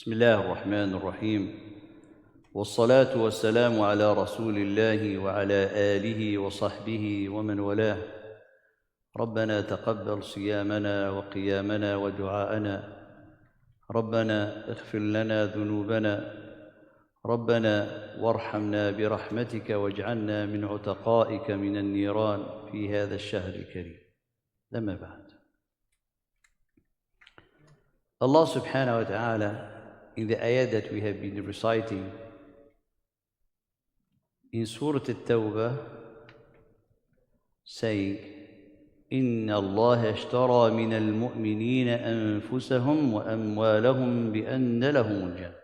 بسم الله الرحمن الرحيم والصلاة والسلام على رسول الله وعلى آله وصحبه ومن والاه. ربنا تقبل صيامنا وقيامنا ودعاءنا. ربنا اغفر لنا ذنوبنا. ربنا وارحمنا برحمتك واجعلنا من عتقائك من النيران في هذا الشهر الكريم. لما بعد، Allah subhanahu wa ta'ala, in the ayat that we have been reciting in Surah At-Tawbah, saying, إِنَّ اللَّهَ اشْتَرَى مِنَ الْمُؤْمِنِينَ أَنفُسَهُمْ وَأَمْوَالَهُمْ بِأَنَّ لَهُمُ الْجَنَّةَ.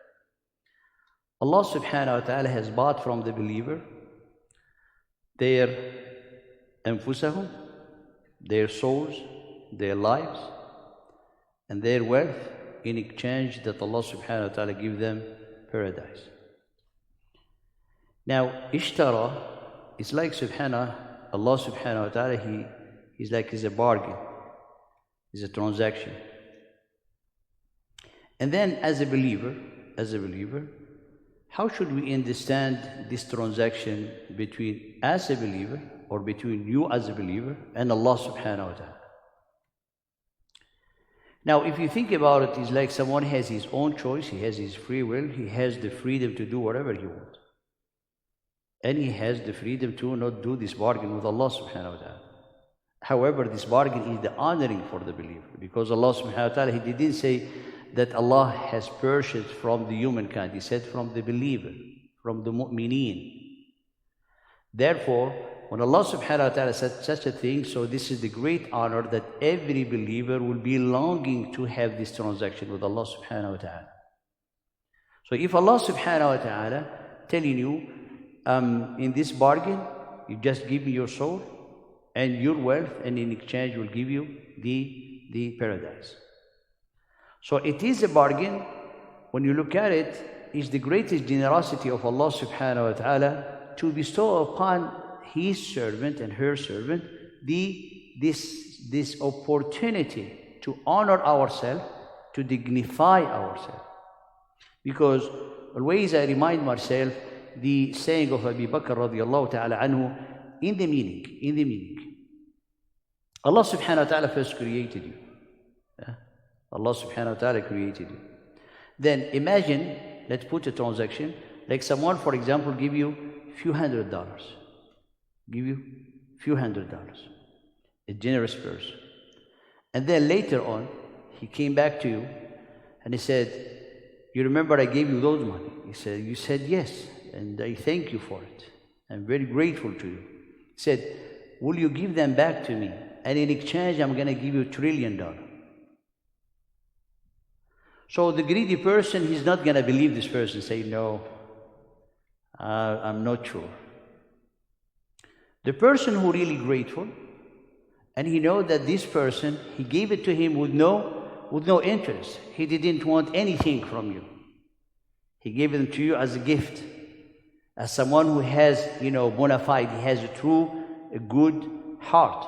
Allah subhanahu wa ta'ala has bought from the believer their أنفسهم, their souls, their lives, and their wealth, in exchange that Allah subhanahu wa ta'ala give them paradise. Now, ishtara is like Allah subhanahu wa ta'ala, he's like a bargain, is a transaction. And then as a believer, how should we understand this transaction between as a believer, or between you as a believer and Allah subhanahu wa ta'ala? Now, if you think about it, it's like someone has his own choice, he has his free will, he has the freedom to do whatever he wants. And he has the freedom to not do this bargain with Allah subhanahu wa ta'ala. However, this bargain is the honoring for the believer, because Allah subhanahu wa ta'ala, He didn't say that Allah has purchased from the humankind, He said from the believer, from the mu'mineen. Therefore, when Allah subhanahu wa ta'ala said such a thing, so this is the great honor that every believer will be longing to have this transaction with Allah subhanahu wa ta'ala. So if Allah subhanahu wa ta'ala telling you, in this bargain, you just give me your soul and your wealth, and in exchange will give you the paradise. So it is a bargain. When you look at it, it's the greatest generosity of Allah subhanahu wa ta'ala to bestow upon His servant and her servant this opportunity to honor ourselves, to dignify ourselves. Because always I remind myself the saying of Abu Bakr radiallahu ta'ala anhu, in the meaning. Allah subhanahu wa ta'ala first created you. Allah subhanahu wa ta'ala created you. Then imagine, let's put a transaction, like someone, for example, give you few $100. Give you few $100. A generous person. And then later on, he came back to you and he said, you remember I gave you those money? He said, you said yes, and I thank you for it. I'm very grateful to you. He said, will you give them back to me? And in exchange, I'm going to give you $1 trillion. So the greedy person, he's not going to believe this person, say, no, I'm not sure. The person who really grateful, and he know that this person, he gave it to him with no interest. He didn't want anything from you. He gave them to you as a gift, as someone who has, bona fide, he has a good heart.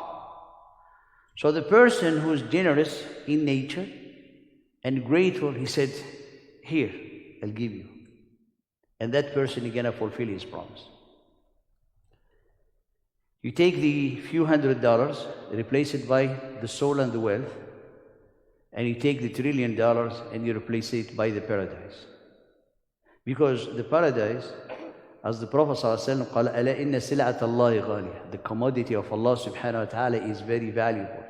So the person who's generous in nature and grateful, he said, here, I'll give you. And that person is going to fulfill his promise. You take the few $100, replace it by the soul and the wealth, and you take the $1 trillion and you replace it by the paradise. Because the paradise, as the Prophet ﷺ قال, أَلَا إِنَّ سِلْعَةَ اللَّهِ غَالِيَةٌ, the commodity of Allah subhanahu wa ta'ala is very valuable.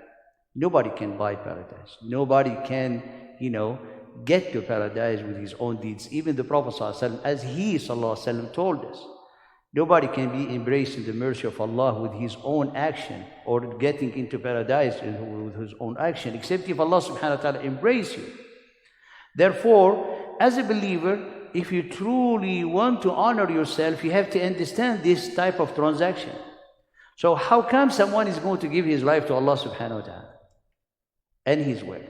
Nobody can buy paradise. Nobody can, get to paradise with his own deeds. Even the Prophet ﷺ, as he ﷺ told us, nobody can be embraced in the mercy of Allah with his own action, or getting into paradise with his own action, except if Allah subhanahu wa ta'ala embrace you. Therefore, as a believer, if you truly want to honor yourself, you have to understand this type of transaction. So how come someone is going to give his life to Allah subhanahu wa ta'ala and his wealth?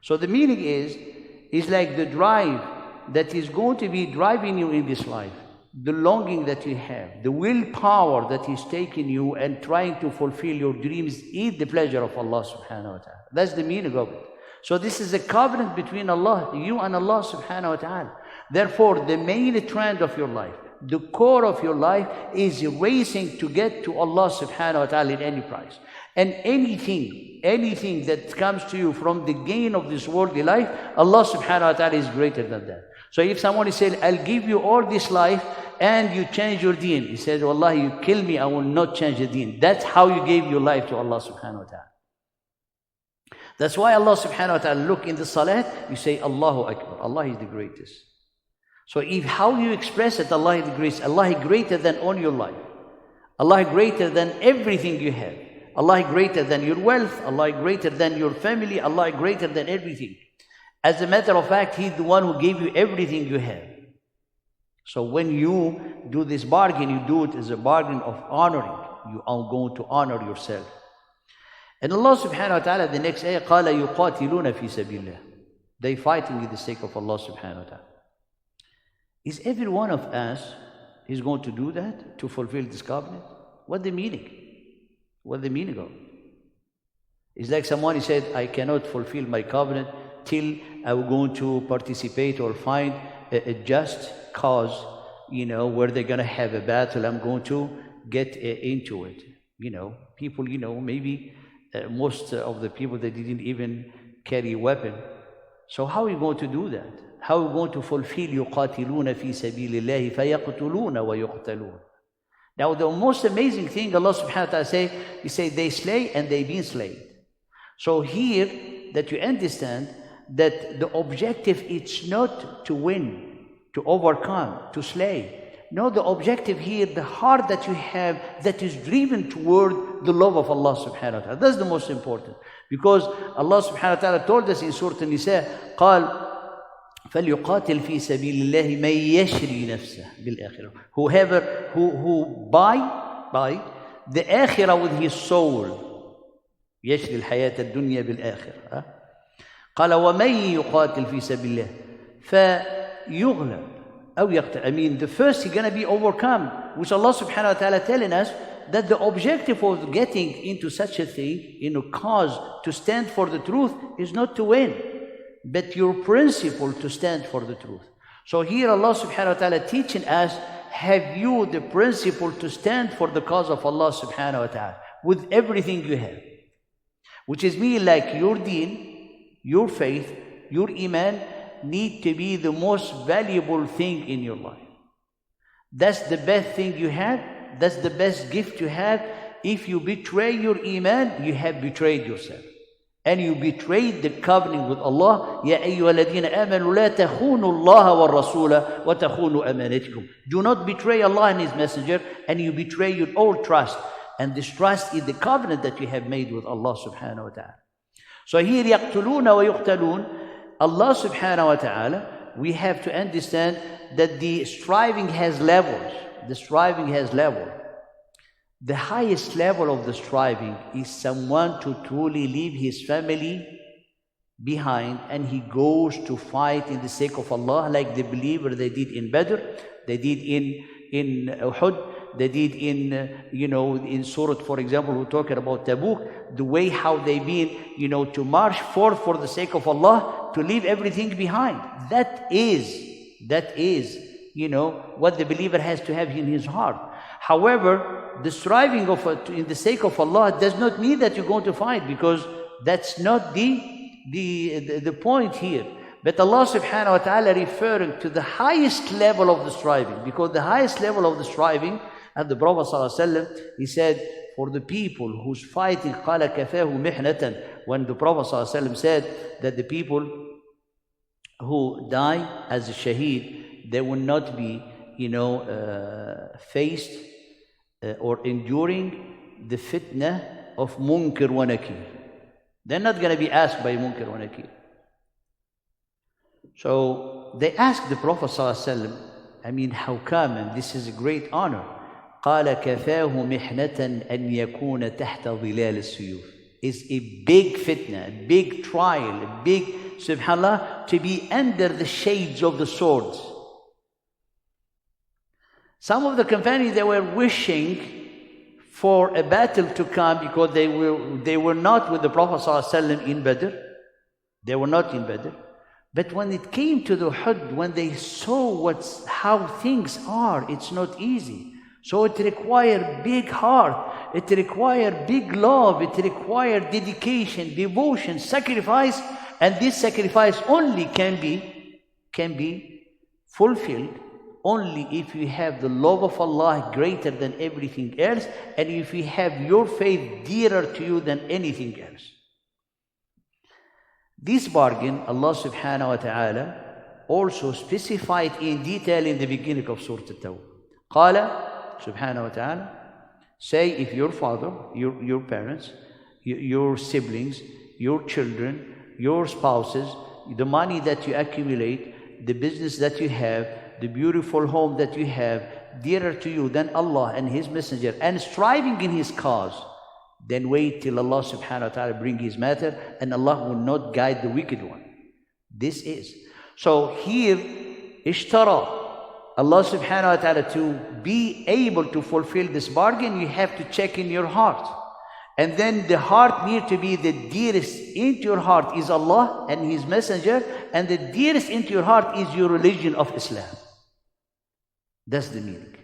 So the meaning is like the drive that is going to be driving you in this life, the longing that you have, the willpower that is taking you and trying to fulfill your dreams is the pleasure of Allah subhanahu wa ta'ala. That's the meaning of it. So this is a covenant between Allah, you and Allah subhanahu wa ta'ala. Therefore, the main trend of your life, the core of your life is racing to get to Allah subhanahu wa ta'ala at any price. And anything that comes to you from the gain of this worldly life, Allah subhanahu wa ta'ala is greater than that. So if someone is saying, I'll give you all this life and you change your deen, he says, Wallahi, you kill me, I will not change the deen. That's how you gave your life to Allah subhanahu wa ta'ala. That's why Allah subhanahu wa ta'ala, look in the salat, you say, Allahu Akbar, Allah is the greatest. So if how you express it, Allah is the greatest, Allah is greater than all your life. Allah is greater than everything you have. Allah is greater than your wealth. Allah is greater than your family. Allah is greater than everything. As a matter of fact, He's the one who gave you everything you have. So when you do this bargain, you do it as a bargain of honoring. You are going to honor yourself. And Allah subhanahu wa ta'ala, the next ayah, قَالَ يُقَاتِلُونَ فِي سَبِيلِ اللَّهِ. They fighting in the sake of Allah subhanahu wa ta'ala. Is every one of us is going to do that, to fulfill this covenant? What the meaning? What the meaning of it? It's like someone who said, I cannot fulfill my covenant till I'm going to participate or find a just cause, where they're going to have a battle. I'm going to get into it. People, maybe most of the people, they didn't even carry a weapon. So how are you going to do that? How are you going to fulfill يُقَاتِلُونَ فِي سَبِيلِ اللَّهِ فَيَقْتُلُونَ وَيُقْتَلُونَ? Now the most amazing thing Allah subhanahu wa ta'ala say, He say they slay and they been slain. So here that you understand that the objective is not to win, to overcome, to slay. No, the objective here, the heart that you have that is driven toward the love of Allah subhanahu wa ta'ala. That's the most important. Because Allah subhanahu wa ta'ala told us in Surah An-Nisa, قال فَلْيُقَاتِلْ فِي سَبِيلِ اللَّهِ مَنْ يَشْرِي نَفْسَهُ بِالْآخِرَةِ. Whoever who buy the akhirah with his soul. يشري الحياة الدنيا بالآخرة. قال وَمَنْ يُقَاتِلْ فِي سَبِيلِ اللَّهِ فَيُغْلَبْ أو يقتل. I mean, the first is going to be overcome, which Allah subhanahu wa ta'ala telling us that the objective of getting into such a thing, in a cause to stand for the truth, is not to win, but your principle to stand for the truth. So here Allah subhanahu wa ta'ala teaching us, have you the principle to stand for the cause of Allah subhanahu wa ta'ala with everything you have, which is mean like your deen, your faith, your iman need to be the most valuable thing in your life. That's the best thing you have. That's the best gift you have. If you betray your iman, you have betrayed yourself. And you betrayed the covenant with Allah. يَا أَيُّهَا الَّذِينَ آمَنُوا لَا تَخُونُوا اللَّهَ وَالرَّسُولَ وَتَخُونُوا أَمَانَتِكُمْ. Do not betray Allah and His Messenger, and you betray your own trust. And this trust is the covenant that you have made with Allah subhanahu wa ta'ala. So here, يَقْتُلُونَ وَيُقْتَلُونَ. Allah subhanahu wa ta'ala, we have to understand that the striving has levels. The striving has level. The highest level of the striving is someone to truly leave his family behind and he goes to fight in the sake of Allah, like the believer they did in Badr, they did in Uhud, they did in Surah, for example, we're talking about Tabuk, the way how they been, to march forth for the sake of Allah, to leave everything behind. That is, what the believer has to have in his heart. However, the striving in the sake of Allah does not mean that you're going to fight, because that's not the point here. But Allah subhanahu wa ta'ala referring to the highest level of the striving, because the highest level of the striving, and the Prophet sallallahu alaihi wasallam, he said, for the people who's fighting, قَالَ كَفَاهُ مِحْنَةً. When the Prophet sallallahu alaihi wasallam said that the people who die as a shaheed, they will not be, faced or enduring the fitna of munkar wa nakir. They're not going to be asked by munkar wa nakir. So they asked the Prophet ﷺ, how come? And this is a great honor. قَالَ كَفَاهُ مِحْنَةً أَنْ يَكُونَ تَحْتَ ظِلَالِ السُّيُوفِ. It's a big fitna, a big trial, a big, subhanAllah, to be under the shades of the swords. Some of the companions, they were wishing for a battle to come because they were not with the Prophet ﷺ in Badr. They were not in Badr. But when it came to the Uhud, when they saw how things are, it's not easy. So it required big heart, it required big love, it required dedication, devotion, sacrifice, and this sacrifice only can be fulfilled only if you have the love of Allah greater than everything else, and if you have your faith dearer to you than anything else. This bargain, Allah subhanahu wa ta'ala also specified in detail in the beginning of Surah At-Tawbah. Qala subhanahu wa ta'ala, say if your father, your parents, your siblings, your children, your spouses, the money that you accumulate, the business that you have, the beautiful home that you have, dearer to you than Allah and His Messenger, and striving in His cause, then wait till Allah subhanahu wa ta'ala bring His matter, and Allah will not guide the wicked one. This is. So here, ishtara, Allah subhanahu wa ta'ala, to be able to fulfill this bargain, you have to check in your heart. And then the heart needs to be the dearest into your heart is Allah and His Messenger, and the dearest into your heart is your religion of Islam. That's the meaning.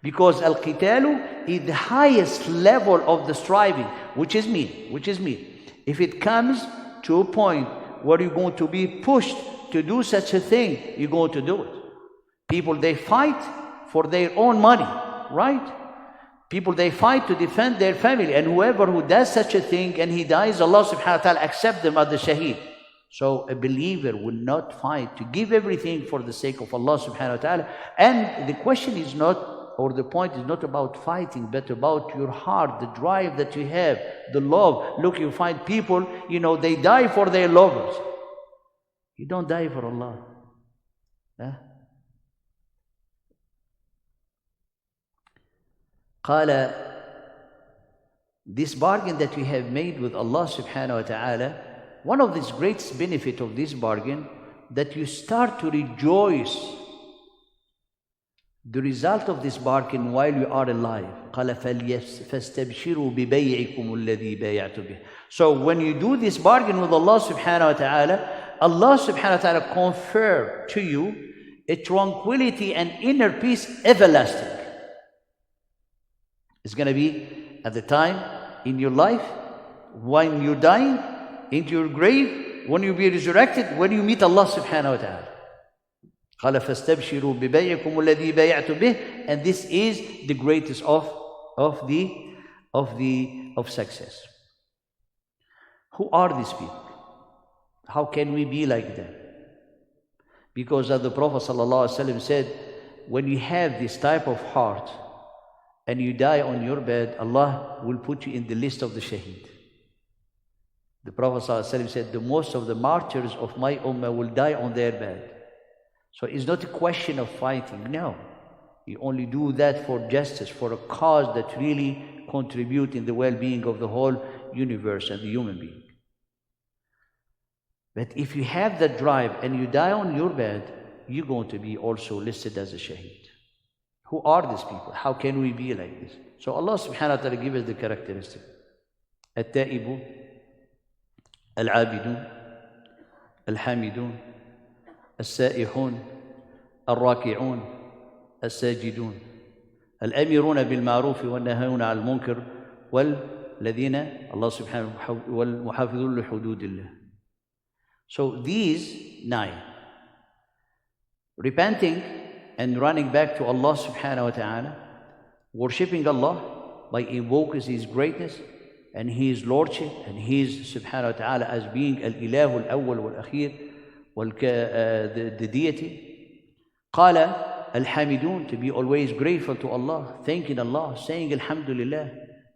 Because al-qitalu is the highest level of the striving, which is me. If it comes to a point where you're going to be pushed to do such a thing, you're going to do it. People, they fight for their own money, right? People, they fight to defend their family, and whoever who does such a thing and he dies, Allah subhanahu wa ta'ala accept them as the shaheed. So a believer will not fight to give everything for the sake of Allah subhanahu wa ta'ala. And the question is not, or the point is not about fighting, but about your heart, the drive that you have, the love. Look, you find people, they die for their lovers. You don't die for Allah. Huh? Qala, this bargain that we have made with Allah subhanahu wa ta'ala, one of the greatest benefit of this bargain, that you start to rejoice the result of this bargain while you are alive. قَالَ فَاسْتَبْشِرُوا بِبَيْعِكُمُ الَّذِي بَيَعْتُ بِهِ. So when you do this bargain with Allah subhanahu wa ta'ala, Allah subhanahu wa ta'ala confer to you a tranquility and inner peace everlasting. It's going to be at the time in your life, when you're dying, into your grave, when you be resurrected, when you meet Allah subhanahu wa ta'ala. قَالَ فَاسْتَبْشِرُوا بِبَيْعِكُمُ الَّذِي بَيَعْتُ بِهِ. And this is the greatest of success. Who are these people? How can we be like them? Because as the Prophet ﷺ said, when you have this type of heart and you die on your bed, Allah will put you in the list of the shaheed. The Prophet ﷺ said, the most of the martyrs of my ummah will die on their bed. So it's not a question of fighting, no. You only do that for justice, for a cause that really contributes in the well-being of the whole universe and the human being. But if you have that drive and you die on your bed, you're going to be also listed as a shaheed. Who are these people? How can we be like this? So Allah subhanahu wa ta'ala gives us the characteristic. At-ta'ibu, al-abidun, al-hamidun, al-sa'ihun, al-raki'un, al-sajidun, al-amiruna bil-ma'rufi wal-nahayuna al-munkar, wal-ladhina, Allah subhanahu wa ta'ala, wal-muhafidun li-hududillah. So these 9, repenting and running back to Allah subhanahu wa ta'ala, worshipping Allah by invoking His greatness and His lordship and His subhanahu wa ta'ala as being al-ilahu al-awwal wal-akhir, the deity. Qala al-hamidun, to be always grateful to Allah, thanking Allah, saying alhamdulillah.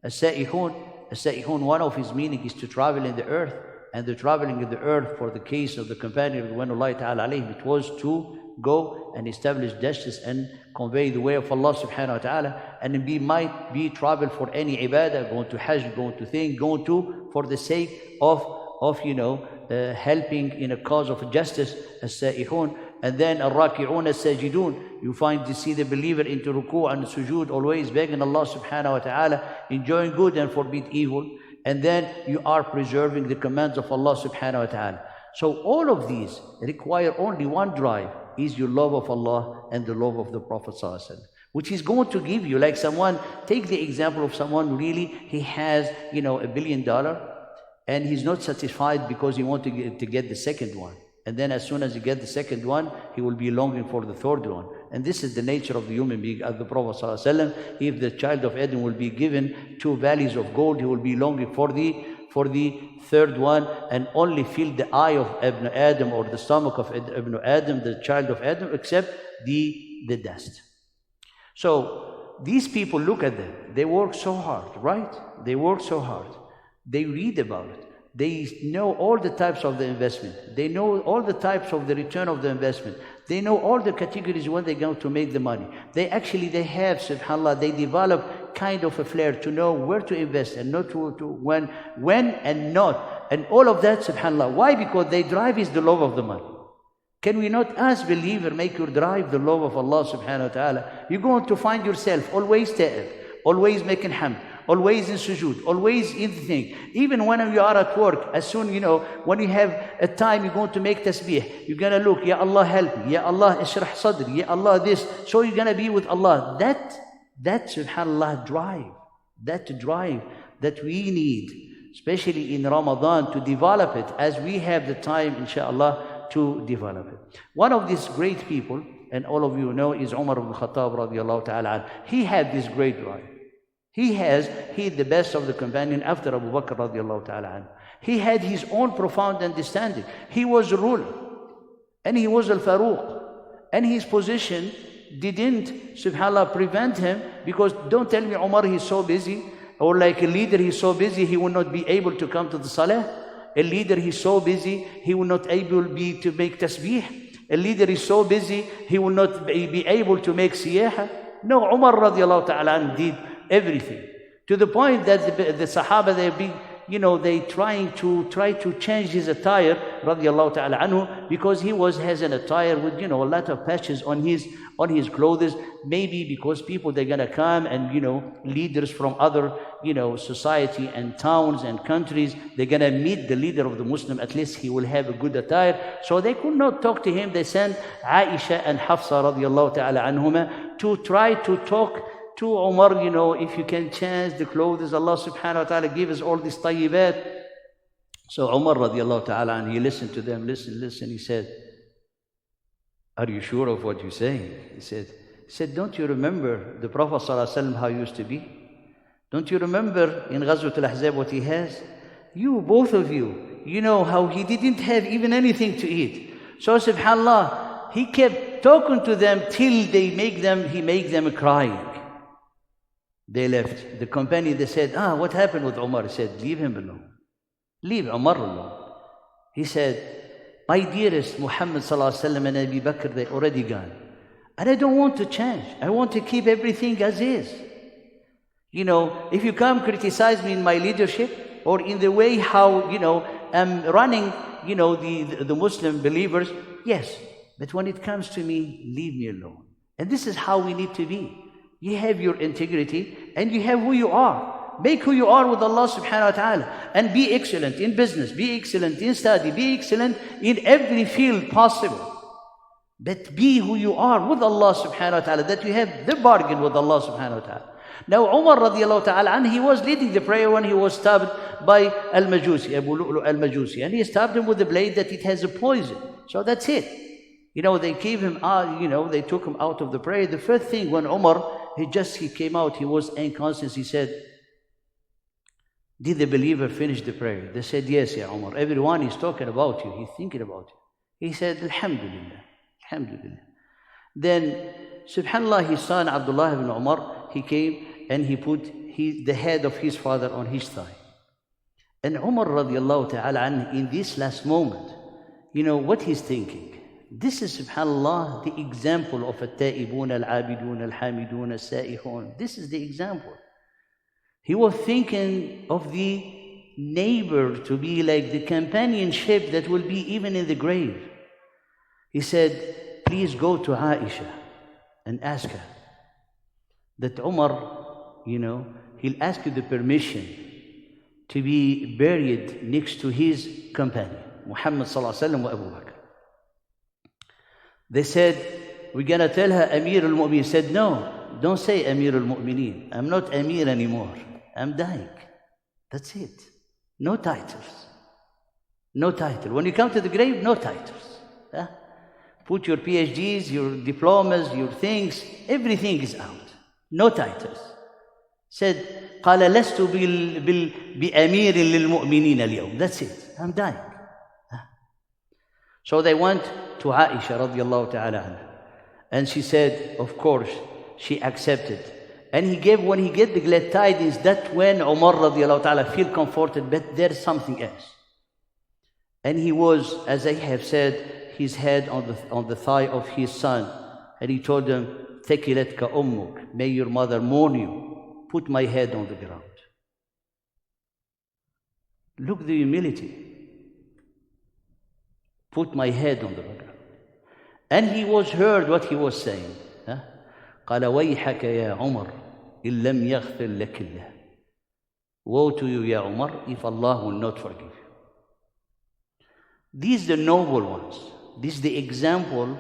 As-sa'ihun, one of his meaning is to travel in the earth, and the traveling in the earth for the case of the companion of Allah ta'ala alayhi, it was to go and establish justice and convey the way of Allah subhanahu wa ta'ala, and might be travel for any ibadah, going to hajj, going to thing, going to for the sake of helping in a cause of justice, as-sa'ihun. And then al-raki'un, as-sajidun, you see the believer into ruku' and sujood, always begging Allah subhanahu wa ta'ala, enjoying good and forbid evil. and then you are preserving the commands of Allah subhanahu wa ta'ala. So all of these require only one drive, is your love of Allah and the love of the Prophet sallallahu alaihi wasallam, which is going to give you, like someone, take the example of someone really, he has, $1 billion, and he's not satisfied because he wants to get the second one. And then as soon as he gets the second one, he will be longing for the third one. And this is the nature of the human being. As the Prophet ﷺ, if the child of Adam will be given 2 valleys of gold, he will be longing for the third one, and only fill the eye of Ibn Adam, or the stomach of Ibn Adam, the child of Adam, except the dust. So these people, look at them. They work so hard, right? They work so hard. They read about it. They know all the types of the investment. They know all the types of the return of the investment. They know all the categories when they're going to make the money. They have, subhanAllah, they develop kind of a flair to know where to invest and not to when and not. And all of that, subhanAllah. Why? Because their drive is the love of the money. Can we not, as believer, make your drive the love of Allah subhanahu wa ta'ala? You're going to find yourself always ta'ib, always making hamd, always in sujood, always in the thing. Even when you are at work, as soon, when you have a time, you're going to make tasbih. You're going to look, Ya Allah help me, Ya Allah ishrah sadri, Ya Allah this. So you're going to be with Allah. That subhanAllah drive, that we need, especially in Ramadan, to develop it as we have the time, inshallah, to develop it. One of these great people, and all of you know, is Umar ibn Khattab radiallahu ta'ala. He had this great drive. He is the best of the companion after Abu Bakr radiallahu ta'ala. He had his own profound understanding. He was a ruler, and he was al-Faruq, and his position didn't, subhanAllah, prevent him, because don't tell me Umar, he's so busy, or like a leader, he's so busy, he will not be able to come to the salah. A leader, he's so busy, he will not able be to make tasbih. A leader is so busy, he will not be able to make siyaha. No, Umar radiallahu ta'ala did everything, to the point that the Sahaba, they try to change his attire, radiallahu ta'ala anhu, because he has an attire with, a lot of patches on his clothes, maybe because people, they're gonna come, and, leaders from other, society and towns and countries, they're gonna meet the leader of the Muslim, at least he will have a good attire. So they could not talk to him. They sent Aisha and Hafsa, radiallahu ta'ala anhuma, to try to talk to Umar, if you can change the clothes, Allah subhanahu wa ta'ala give us all these tayyibat. So Umar radiallahu ta'ala, and he listened to them, listen, he said, are you sure of what you're saying? He said, don't you remember the Prophet sallallahu alaihi wasallam, how he used to be? Don't you remember in Ghazwat al-Ahzab what he has? You, both of you, how he didn't have even anything to eat. So subhanAllah, he kept talking to them till he make them crying. They left. The company, they said, what happened with Umar? He said, leave him alone. Leave Umar alone. He said, my dearest Muhammad sallallahu alaihi wasallam and Abu Bakr, they already gone. And I don't want to change. I want to keep everything as is. If you come criticize me in my leadership, or in the way how, I'm running, the Muslim believers, yes. But when it comes to me, leave me alone. And this is how we need to be. You have your integrity, and you have who you are. Make who you are with Allah subhanahu wa ta'ala, and be excellent in business, be excellent in study, be excellent in every field possible. But be who you are with Allah subhanahu wa ta'ala, that you have the bargain with Allah subhanahu wa ta'ala. Now Umar radiallahu ta'ala, and he was leading the prayer when he was stabbed by Al-Majusi, Abu Lu'lu Al-Majusi, and he stabbed him with a blade that it has a poison. So that's it. They gave him, they took him out of the prayer. The first thing when Umar, he came out, he was unconscious, he said, did the believer finish the prayer? They said, yes, Ya Umar. Everyone is talking about you, he's thinking about you. He said, Alhamdulillah, Alhamdulillah. Then, subhanAllah, his son Abdullah ibn Umar, he came and he put the head of his father on his thigh. And Umar radiallahu ta'ala anhu, in this last moment, what he's thinking. This is, subhanAllah, the example of al-ta'ibun, al-abidun, al-hamidun, al-sa'ihun. This is the example. He was thinking of the neighbor to be like the companionship that will be even in the grave. He said, please go to Aisha and ask her that Umar, he'll ask you the permission to be buried next to his companion, Muhammad sallallahu alaihi wasallam wa Abu Bakr. They said, we're going to tell her Amir al-Mu'mineen. He said, no, don't say Amir al-Mu'mineen. I'm not Amir anymore. I'm dying. That's it. No titles. No title. When you come to the grave, no titles. Huh? Put your PhDs, your diplomas, your things, everything is out. No titles. Said, قال لست بأمير للمؤمنين اليوم. That's it. I'm dying. So they went to Aisha radiallahu ta'ala anha. And she said, of course, she accepted. And when he get the glad tidings, that when Umar radiallahu ta'ala feel comforted, but there's something else. And he was, as I have said, his head on the thigh of his son. And he told him, Thakilatka ummuk, may your mother mourn you. Put my head on the ground. Look the humility. Put my head on the ground. And he was heard what he was saying. قال ويحك يا عمر إن لم يغفر لك الله. Woe to you, Ya Umar, if Allah will not forgive you. These are the noble ones. This is the example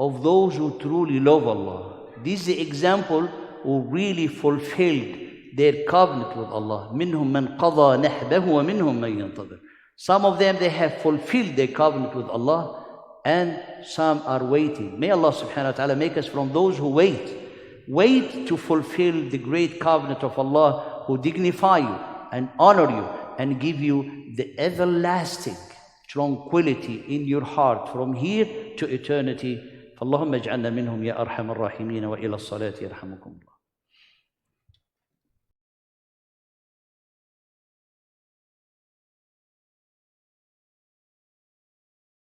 of those who truly love Allah. This is the example who really fulfilled their covenant with Allah. منهم من قضى نحبه ومنهم من ينتظر. Some of them, they have fulfilled their covenant with Allah, and some are waiting. May Allah subhanahu wa ta'ala make us from those who wait. Wait to fulfill the great covenant of Allah, who dignify you and honor you and give you the everlasting tranquility in your heart from here to eternity. فاللهم اجعلنا منهم يا أرحم الراحمين وإلى الصلاة يرحمكم.